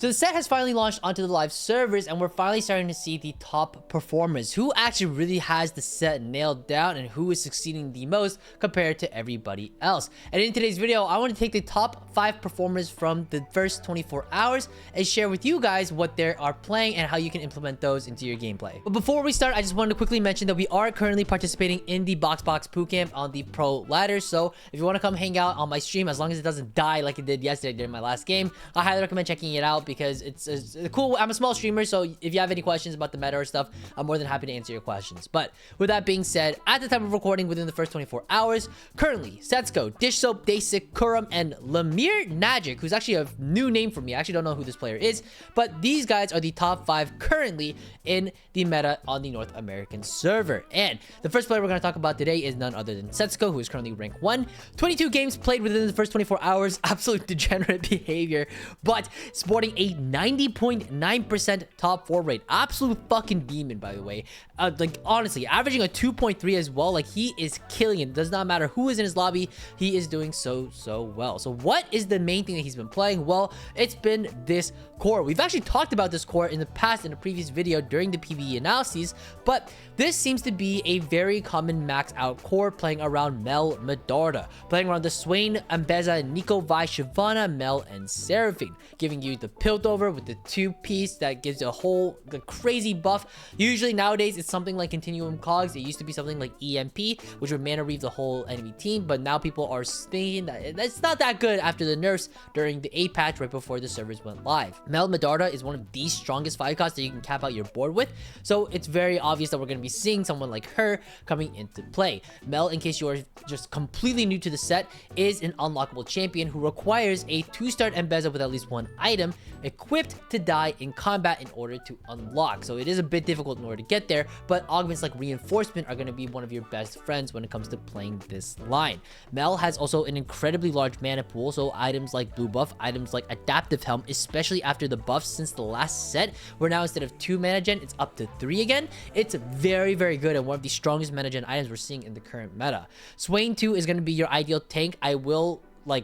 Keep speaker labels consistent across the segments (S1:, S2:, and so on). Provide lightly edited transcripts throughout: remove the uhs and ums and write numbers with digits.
S1: So the set has finally launched onto the live servers, and we're finally starting to see the top performers, who actually really has the set nailed down and who is succeeding the most compared to everybody else. And in today's video, I want to take the top 5 performers from the first 24 hours and share with you guys what they are playing and how you can implement those into your gameplay. But before we start, I just wanted to quickly mention that we are currently participating in the Box Bootcamp on the pro ladder. So if you want to come hang out on my stream, as long as it doesn't die like it did yesterday during my last game, I highly recommend checking it out, because it's cool. I'm a small streamer, so if you have any questions about the meta or stuff, I'm more than happy to answer your questions. But with that being said, at the time of recording, within the first 24 hours, currently setsuko, dishsoap, kurumx, and lemirnajic, who's actually a new name for me. I actually don't know who this player is, but these guys are the top 5 currently in the meta on the North American server. And the first player we're going to talk about today is none other than setsuko, who is currently rank 1. 22 games played within the first 24 hours. Absolute degenerate behavior, but sporting a 90.9% top 4 rate. Absolute fucking demon, by the way. Like, honestly, averaging a 2.3 as well. Like, he is killing it. Does not matter who is in his lobby. He is doing so well. So what is the main thing that he's been playing? Well, it's been this core. We've actually talked about this core in the past, in a previous video during the PvE analyses, but this seems to be a very common max out core, playing around Mel Medarda, playing around the Swain, Ambeza, Nico, Vi, Shyvana, Mel, and Seraphine, giving you the Piltover with the 2-piece that gives you the crazy buff. Usually nowadays it's something like Continuum Cogs. It used to be something like EMP, which would mana reave the whole enemy team, but now people are thinking that it's not that good after the nerfs during the 8 patch right before the servers went live. Mel Medarda is one of the strongest 5 costs that you can cap out your board with, so it's very obvious that we're going to be seeing someone like her coming into play. Mel, in case you are just completely new to the set, is an unlockable champion who requires a 2-star Ambeza with at least 1 item equipped to die in combat in order to unlock. So it is a bit difficult in order to get there, but augments like reinforcement are going to be one of your best friends when it comes to playing this line. Mel has also an incredibly large mana pool, so items like blue buff, items like adaptive helm, especially after the buffs since the last set, where now instead of 2 mana gen, it's up to 3 again. It's very good and one of the strongest mana gen items we're seeing in the current meta. Swain 2 is going to be your ideal tank. I will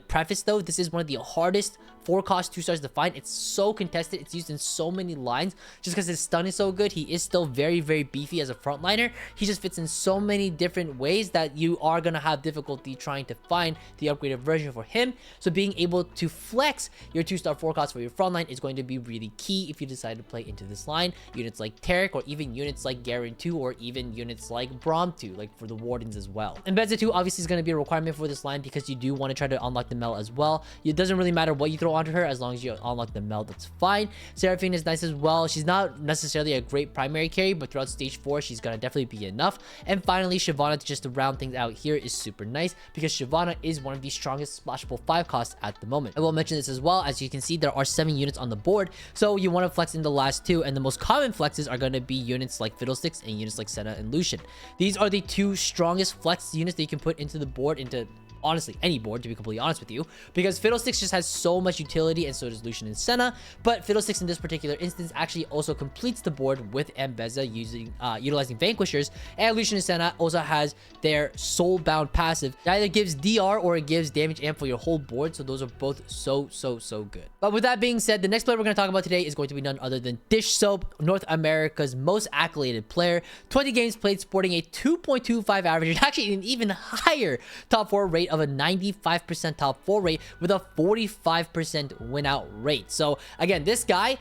S1: preface though, this is one of the hardest 4-cost 2-stars to find. It's so contested. It's used in so many lines just because his stun is so good. He is still very beefy as a frontliner. He just fits in so many different ways that you are gonna have difficulty trying to find the upgraded version for him. So being able to flex your 2-star 4-cost for your frontline is going to be really key if you decide to play into this line. Units like Tarek, or even units like Garen 2, or even units like Braum 2, like for the wardens as well. And Beza 2 obviously is going to be a requirement for this line, because you do want to try to unlock the Mel as well. It doesn't really matter what you throw onto her, as long as you unlock the Mel, that's fine. Seraphine is nice as well. She's not necessarily a great primary carry, but throughout stage 4 she's gonna definitely be enough. And finally, Shyvana, just to round things out here, is super nice, because Shyvana is one of the strongest splashable 5 costs at the moment. I will mention this as well. As you can see, there are 7 units on the board, so you want to flex in the last 2, and the most common flexes are going to be units like Fiddlesticks and units like Senna and Lucian. These are the 2 strongest flex units that you can put into the board, into honestly any board, to be completely honest with you, because Fiddlesticks just has so much utility, and so does Lucian and Senna. But Fiddlesticks in this particular instance actually also completes the board with Ambeza utilizing Vanquishers, and Lucian and Senna also has their Soulbound passive. It either gives DR or it gives damage amp for your whole board, so those are both so good. But with that being said, the next player we're going to talk about today is going to be none other than dishsoap, North America's most accoladed player. 20 games played, sporting a 2.25 average, and actually an even higher top 4 rate of a 95% top 4 rate with a 45% win out rate. So again, this guy,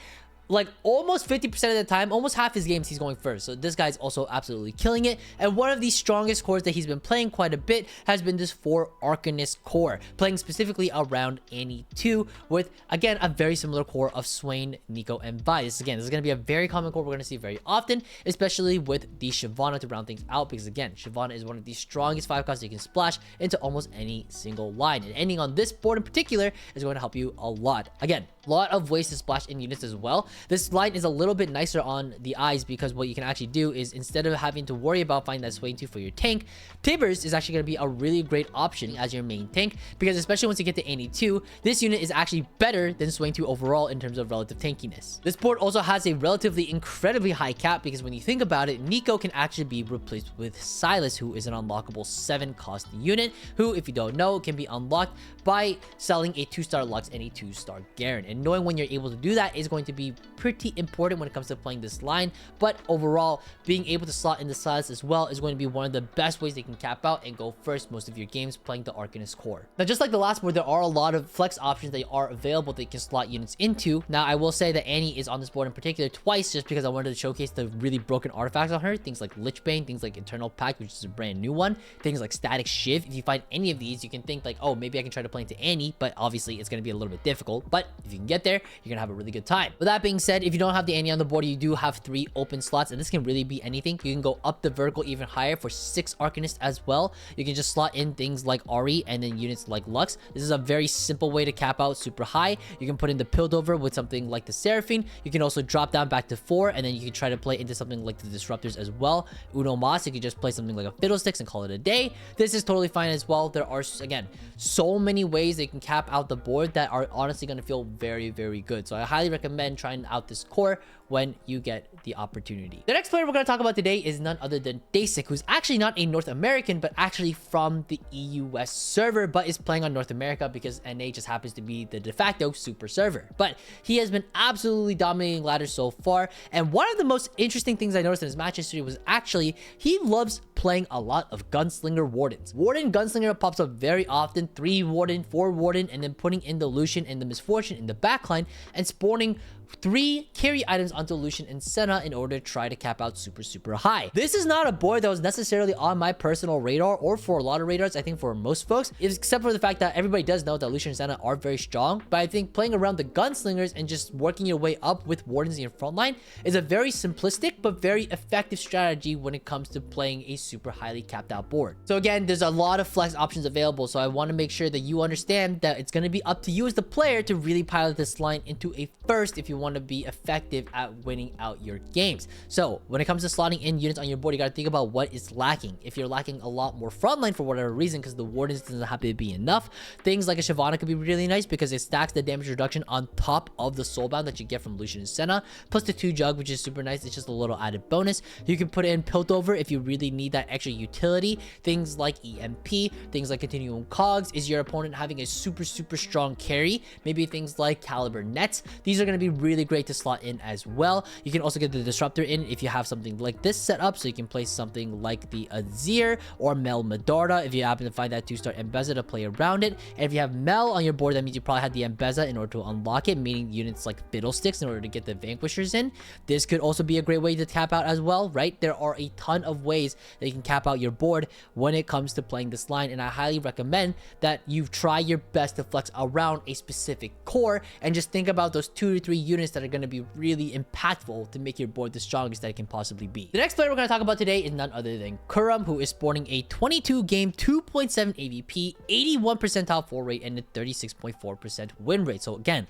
S1: like, almost 50% of the time, almost half his games, he's going first. So this guy's also absolutely killing it. And one of the strongest cores that he's been playing quite a bit has been this 4 arcanist core, playing specifically around Annie 2, with again a very similar core of Swain, Nico, and Vi. This is going to be a very common core we're going to see very often, especially with the Shyvana to round things out, because again, Shyvana is one of the strongest 5 costs you can splash into almost any single line, and ending on this board in particular is going to help you a lot. Again, a lot of ways to splash in units as well. This line is a little bit nicer on the eyes because what you can actually do is instead of having to worry about finding that swaying 2 for your tank, Tibbers is actually going to be a really great option as your main tank, because especially once you get to Annie 2, this unit is actually better than swaying 2 overall in terms of relative tankiness. This board also has a relatively incredibly high cap, because when you think about it, Nico can actually be replaced with Silas, who is an unlockable 7 cost unit, who, if you don't know, can be unlocked by selling a 2-star Lux and a 2-star Garen. And knowing when you're able to do that is going to be pretty important when it comes to playing this line. But overall, being able to slot in the Silas as well is going to be one of the best ways they can cap out and go first most of your games playing the Arcanist core. Now, just like the last board, there are a lot of flex options that are available that you can slot units into. Now, I will say that Annie is on this board in particular twice, just because I wanted to showcase the really broken artifacts on her. Things like Lichbane, things like Eternal Pact, which is a brand new one, things like Static Shiv. If you find any of these, you can think like, oh, maybe I can try to play into Annie, but obviously it's going to be a little bit difficult. But if you can get there, you're going to have a really good time. With that being said, if you don't have the Annie on the board, you do have 3 open slots, and this can really be anything. You can go up the vertical even higher for 6 Arcanists as well. You can just slot in things like Ari and then units like Lux. This is a very simple way to cap out super high. You can put in the Piltover with something like the Seraphine. You can also drop down back to 4, and then you can try to play into something like the Disruptors as well. Uno Mas, you can just play something like a Fiddlesticks and call it a day. This is totally fine as well. There are, again, so many ways they can cap out the board that are honestly going to feel very, very good. So I highly recommend trying out this core when you get the opportunity. The next player we're going to talk about today is none other than Dasik, who's actually not a North American, but actually from the EUS server, but is playing on North America because NA just happens to be the de facto super server. But he has been absolutely dominating ladders so far, and one of the most interesting things I noticed in his match history was actually he loves playing a lot of gunslinger wardens. Warden gunslinger pops up very often, 3 warden, 4 warden, and then putting in the Lucian and the Misfortune in the backline and spawning 3 carry items onto Lucian and Senna in order to try to cap out super high. This is not a board that was necessarily on my personal radar or for a lot of radars, I think for most folks, except for the fact that everybody does know that Lucian and Senna are very strong. But I think playing around the gunslingers and just working your way up with wardens in your front line is a very simplistic but very effective strategy when it comes to playing a super highly capped out board. So again, there's a lot of flex options available, so I want to make sure that you understand that it's going to be up to you as the player to really pilot this line into a first if you want to be effective at winning out your games. So when it comes to slotting in units on your board, you got to think about what is lacking. If you're lacking a lot more frontline for whatever reason, because the wardens doesn't happen to be enough, things like a Shyvana could be really nice because it stacks the damage reduction on top of the soulbound that you get from Lucian and Senna, plus the 2 jug, which is super nice. It's just a little added bonus. You can put in Piltover if you really need that extra utility. Things like EMP, things like Continuum Cogs. Is your opponent having a super strong carry? Maybe things like Caliber Nets. These are going to be really great to slot in as well. You can also get the Disruptor in if you have something like this set up, so you can place something like the Azir or Mel Medarda if you happen to find that 2-star Mbeza to play around it. And if you have Mel on your board, that means you probably had the Mbeza in order to unlock it, meaning units like Fiddlesticks in order to get the Vanquishers in. This could also be a great way to cap out as well, right? There are a ton of ways that you can cap out your board when it comes to playing this line, and I highly recommend that you try your best to flex around a specific core and just think about those 2 to 3 units that are going to be really impactful to make your board the strongest that it can possibly be. The next player we're going to talk about today is none other than Kurumx, who is sporting a 22 game 2.7 AVP, 81 percentile fall rate, and a 36.4% win rate. So again,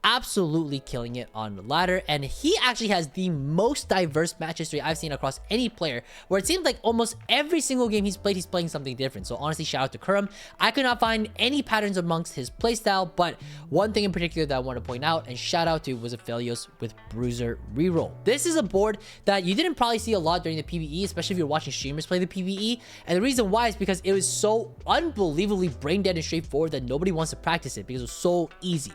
S1: absolutely killing it on the ladder, and he actually has the most diverse match history I've seen across any player, where it seems like almost every single game he's played, he's playing something different. So honestly, shout out to Kurumx. I could not find any patterns amongst his playstyle, but one thing in particular that I want to point out and shout out to was aphelios with bruiser reroll. This is a board that you didn't probably see a lot during the PvE, especially if you're watching streamers play the PvE, and the reason why is because it was so unbelievably brain dead and straightforward that nobody wants to practice it because it was so easy.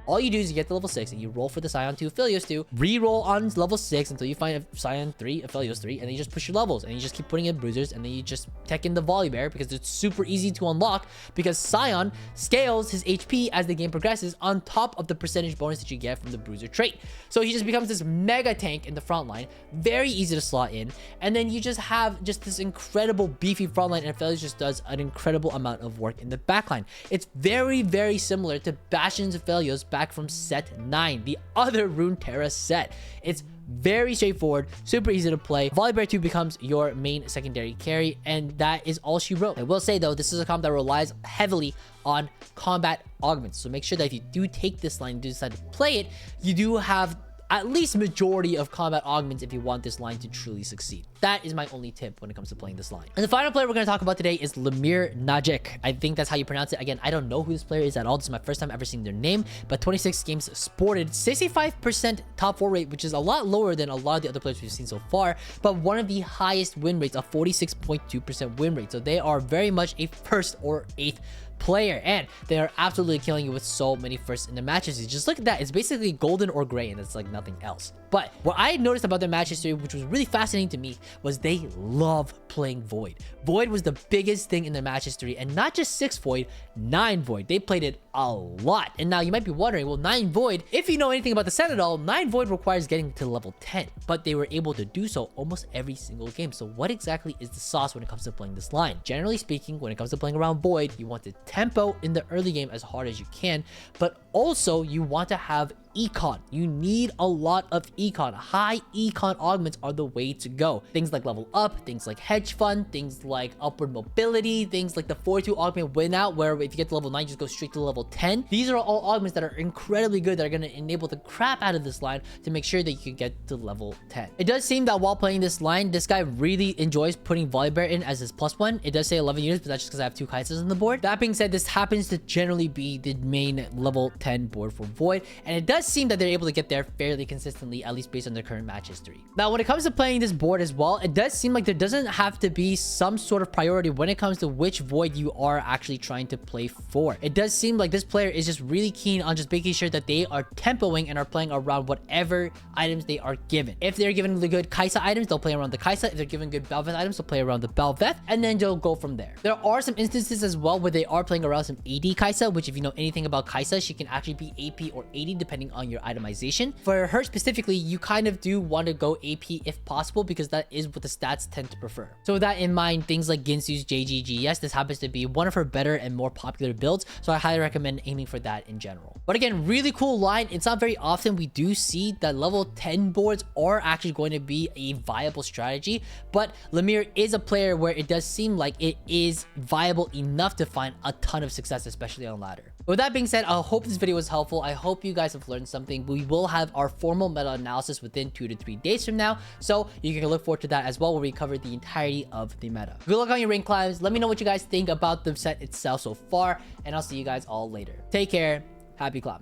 S1: All you do is you get to level 6 and you roll for the Scion 2, Aphelios 2, re-roll on level 6 until you find a Scion 3, Aphelios 3, and then you just push your levels and you just keep putting in bruisers, and then you just tech in the volley bear because it's super easy to unlock because Scion scales his HP as the game progresses on top of the percentage bonus that you get from the bruiser trait. So he just becomes this mega tank in the front line, very easy to slot in, and then you just have just this incredible beefy front line, and Aphelios just does an incredible amount of work in the back line. It's very similar to Bastion's Aphelios back from set 9, the other Runeterra set. It's very straightforward, super easy to play. Volibear 2 becomes your main secondary carry, and that is all she wrote. I will say though, this is a comp that relies heavily on combat augments, so make sure that if you do take this line and do decide to play it, you do have at least majority of combat augments if you want this line to truly succeed. That is my only tip when it comes to playing this line. And the final player we're going to talk about today is Lemirnajic. I think that's how you pronounce it. Again, I don't know who this player is at all. This is my first time ever seeing their name, but 26 games sported, 65% top 4 rate, which is a lot lower than a lot of the other players we've seen so far, but one of the highest win rates, a 46.2% win rate. So they are very much a first or eighth player, and they are absolutely killing you with so many firsts in the match history. Just look at that. It's basically golden or gray, and it's like nothing else. But what I noticed about their match history, which was really fascinating to me, was they love playing Void. Void was the biggest thing in their match history, and not just 6 Void, 9 Void. They played it a lot. And now you might be wondering, well, 9 Void, if you know anything about the set at all, 9 Void requires getting to level 10, but they were able to do so almost every single game. So what exactly is the sauce when it comes to playing this line? Generally speaking, when it comes to playing around Void, you want to tempo in the early game as hard as you can, but also you want to have econ. You need a lot of econ. High econ augments are the way to go. Things like level up, things like hedge fund, things like upward mobility, things like the 4-2 augment win out, where if you get to level 9 you just go straight to level 10. These are all augments that are incredibly good, that are going to enable the crap out of this line to make sure that you can get to level 10. It does seem that while playing this line, this guy really enjoys putting Volibear in as his +1. It does say 11 units, but that's just because I have 2 Kaisas on the board. That being said, this happens to generally be the main level 10 board for Void, and it does seem that they're able to get there fairly consistently, at least based on their current match history. Now, when it comes to playing this board as well, it does seem like there doesn't have to be some sort of priority when it comes to which Void you are actually trying to play for. It does seem like this player is just really keen on just making sure that they are tempoing and are playing around whatever items they are given. If they're given the good Kaisa items, they'll play around the Kaisa. If they're given good Bel'Veth items, they'll play around the Bel'Veth, and then they'll go from there. There are some instances as well where they are playing around some AD Kaisa, which if you know anything about Kaisa, she can actually be AP or AD depending on your itemization. For her specifically, you kind of do want to go AP if possible, because that is what the stats tend to prefer. So with that in mind, things like Ginsu's JGGS, this happens to be one of her better and more popular builds, so I highly recommend aiming for that in general. But again, really cool line. It's not very often we do see that level 10 boards are actually going to be a viable strategy, but Lemir is a player where it does seem like it is viable enough to find a ton of success, especially on ladder. With that being said, I hope this video was helpful. I hope you guys have learned something. We will have our formal meta analysis within 2 to 3 days from now, so you can look forward to that as well, where we cover the entirety of the meta. Good luck on your rank climbs. Let me know what you guys think about the set itself so far, and I'll see you guys all later. Take care. Happy climbing.